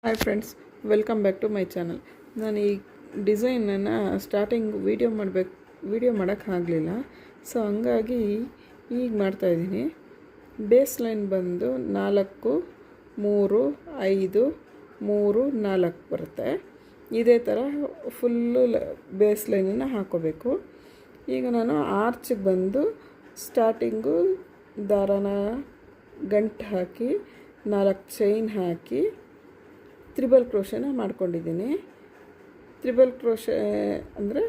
Hi friends, welcome back to my channel. ನಾನು ಈ ಡಿಸೈನನ್ನು ಸ್ಟಾರ್ಟಿಂಗ್ ವೀಡಿಯೋ ಮಾಡೋಕ್ಕಾಗಲಿಲ್ಲ. ಸೊ ಹಂಗಾಗಿ ಈಗ ಮಾಡ್ತಾಯಿದ್ದೀನಿ. ಬೇಸ್ ಲೈನ್ ಬಂದು 4, 3, 5, 3, 4 ಬರುತ್ತೆ. ಇದೇ ಥರ ಫುಲ್ಲು ಬೇಸ್ ಲೈನನ್ನು ಹಾಕ್ಕೋಬೇಕು. ಈಗ ನಾನು ಆರ್ಚಿಗೆ ಬಂದು ಸ್ಟಾರ್ಟಿಂಗು ದಾರಾನ ಗಂಟು ಹಾಕಿ 4 ಚೈನ್ ಹಾಕಿ ತ್ರಿಬಲ್ ಕ್ರೋಶನ ಮಾಡ್ಕೊಂಡಿದ್ದೀನಿ. ತ್ರಿಬಲ್ ಕ್ರೋಶೆ ಅಂದರೆ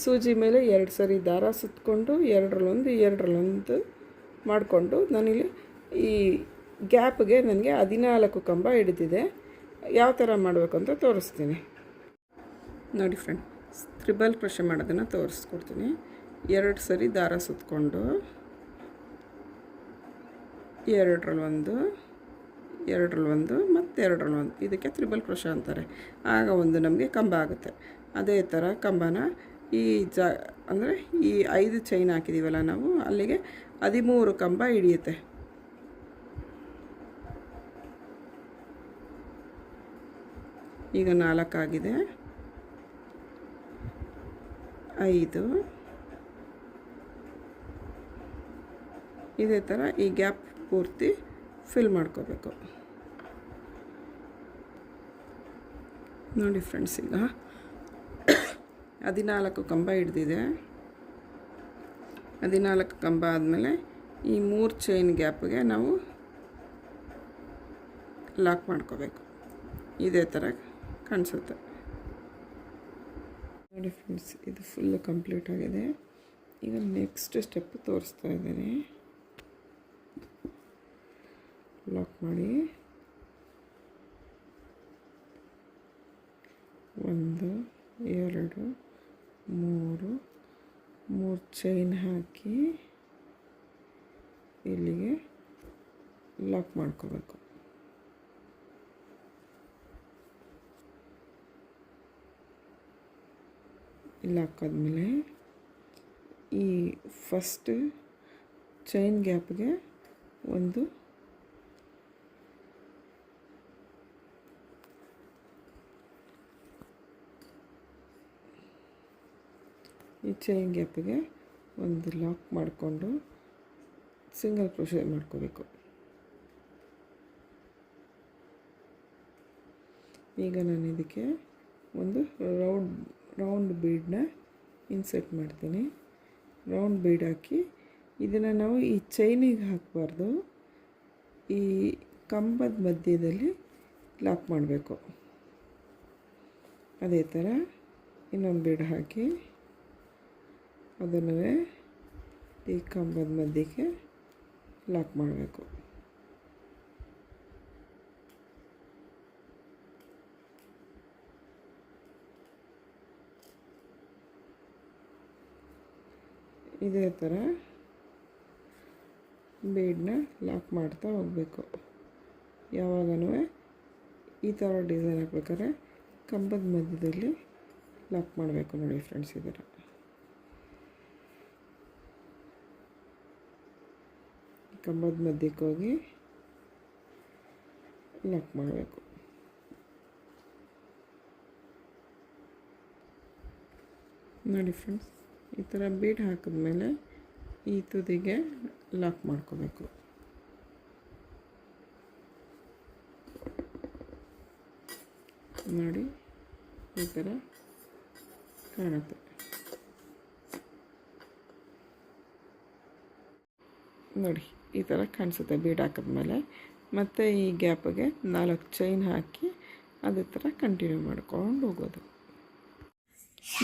ಸೂಜಿ ಮೇಲೆ 2 ಸರಿ ದಾರ ಸುತ್ತಕೊಂಡು ಎರಡರಲ್ಲೊಂದು ಮಾಡಿಕೊಂಡು ನಾನಿಲ್ಲಿ ಈ ಗ್ಯಾಪ್ಗೆ ನನಗೆ 14 ಕಂಬ ಹಿಡಿದಿದೆ. ಯಾವ ಥರ ಮಾಡಬೇಕು ಅಂತ ತೋರಿಸ್ತೀನಿ ನೋಡಿ ಫ್ರೆಂಡ್. ತ್ರಿಬಲ್ ಕ್ರೋಶೆ ಮಾಡೋದನ್ನು ತೋರಿಸ್ಕೊಡ್ತೀನಿ. 2 ಸರಿ ದಾರ ಸುತ್ತಕೊಂಡು ಎರಡರಲ್ಲೊಂದು ಮತ್ತು ಎರಡರಲ್ಲೊಂದು, ಇದಕ್ಕೆ ತ್ರಿಬಲ್ ಕ್ರೋಶ ಅಂತಾರೆ. ಆಗ ಒಂದು ನಮಗೆ ಕಂಬ ಆಗುತ್ತೆ. ಅದೇ ಥರ ಕಂಬನ ಈ ಅಂದರೆ ಈ 5 ಚೈನ್ ಹಾಕಿದ್ದೀವಲ್ಲ ನಾವು, ಅಲ್ಲಿಗೆ 13 ಕಂಬ ಹಿಡಿಯುತ್ತೆ. ಈಗ 4 ಆಗಿದೆ, 5. ಇದೇ ಥರ ಈ ಗ್ಯಾಪ್ ಪೂರ್ತಿ ಫಿಲ್ ಮಾಡ್ಕೋಬೇಕು ನೋಡಿ ಫ್ರೆಂಡ್ಸ್. ಈಗ 14 ಕಂಬ ಹಿಡ್ದಿದೆ. 14 ಕಂಬ ಆದಮೇಲೆ ಈ 3 ಚೈನ್ ಗ್ಯಾಪ್ಗೆ ನಾವು ಲಾಕ್ ಮಾಡ್ಕೋಬೇಕು. ಇದೇ ಥರ ಕಾಣಿಸುತ್ತೆ ನೋಡಿ ಫ್ರೆಂಡ್ಸ್. ಇದು ಫುಲ್ಲು ಕಂಪ್ಲೀಟ್ ಆಗಿದೆ. ಈಗ ನೆಕ್ಸ್ಟ್ ಸ್ಟೆಪ್ ತೋರಿಸ್ತಾ ಇದ್ದೀನಿ. ಲಾಕ್ ಮಾಡಿ 1, 2, 3 ಚೈನ್ ಹಾಕಿ ಇಲ್ಲಿಗೆ ಲಾಕ್ ಮಾಡ್ಕೋಬೇಕು. ಇಲ್ಲಿ ಹಾಕಾದ್ಮೇಲೆ ಈ ಫಸ್ಟ್ ಚೈನ್ ಗ್ಯಾಪ್ಗೆ ಒಂದು ಈ ಚೈನ್ ಗ್ಯಾಪಿಗೆ ಒಂದು ಲಾಕ್ ಮಾಡಿಕೊಂಡು ಸಿಂಗಲ್ ಕ್ರೋಶೆ ಮಾಡ್ಕೋಬೇಕು. ಈಗ ನಾನು ಇದಕ್ಕೆ ಒಂದು ರೌಂಡ್ ಬೀಡನ್ನ ಇನ್ಸರ್ಟ್ ಮಾಡ್ತೀನಿ. ರೌಂಡ್ ಬೀಡ್ ಹಾಕಿ ಇದನ್ನು ನಾವು ಈ ಚೈನಿಗೆ ಹಾಕಬಾರ್ದು, ಈ ಕಂಬದ ಮಧ್ಯದಲ್ಲಿ ಲಾಕ್ ಮಾಡಬೇಕು. ಅದೇ ಥರ ಇನ್ನೊಂದು ಬೀಡ್ ಹಾಕಿ ಅದನ್ನು ಈ ಕಂಬದ ಮಧ್ಯಕ್ಕೆ ಲಾಕ್ ಮಾಡಬೇಕು. ಇದೇ ಥರ ಬೀಡನ್ನ ಲಾಕ್ ಮಾಡ್ತಾ ಹೋಗಬೇಕು. ಯಾವಾಗಲೂ ಈ ಥರ ಡಿಸೈನ್ ಹಾಕ್ಬೇಕಾದ್ರೆ ಕಂಬದ ಮಧ್ಯದಲ್ಲಿ ಲಾಕ್ ಮಾಡಬೇಕು ನೋಡಿ ಫ್ರೆಂಡ್ಸ್. ಇದರ ಕಂಬದ ಮಧ್ಯಕ್ಕೆ ಹೋಗಿ ಲಾಕ್ ಮಾಡಬೇಕು. ನೋಡಿ ಫ್ರೆಂಡ್ಸ್, ಈ ಥರ ಬೀಡ್ ಹಾಕಿದ್ಮೇಲೆ ಈ ತುದಿಗೆ ಲಾಕ್ ಮಾಡ್ಕೋಬೇಕು. ನೋಡಿ ಈ ಥರ ಕಾಣುತ್ತೆ. ನೋಡಿ ಈ ಥರ ಕಾಣಿಸುತ್ತೆ ಬೀಡ್ ಹಾಕಿದ್ಮೇಲೆ. ಮತ್ತು ಈ ಗ್ಯಾಪಿಗೆ 4 ಚೈನ್ ಹಾಕಿ ಅದೇ ಥರ ಕಂಟಿನ್ಯೂ ಮಾಡ್ಕೊಂಡು ಹೋಗೋದು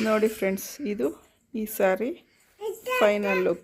ನೋಡಿ ಫ್ರೆಂಡ್ಸ್. ಇದು ಈ ಸಾರಿ ಫೈನಲ್ ಲುಕ್.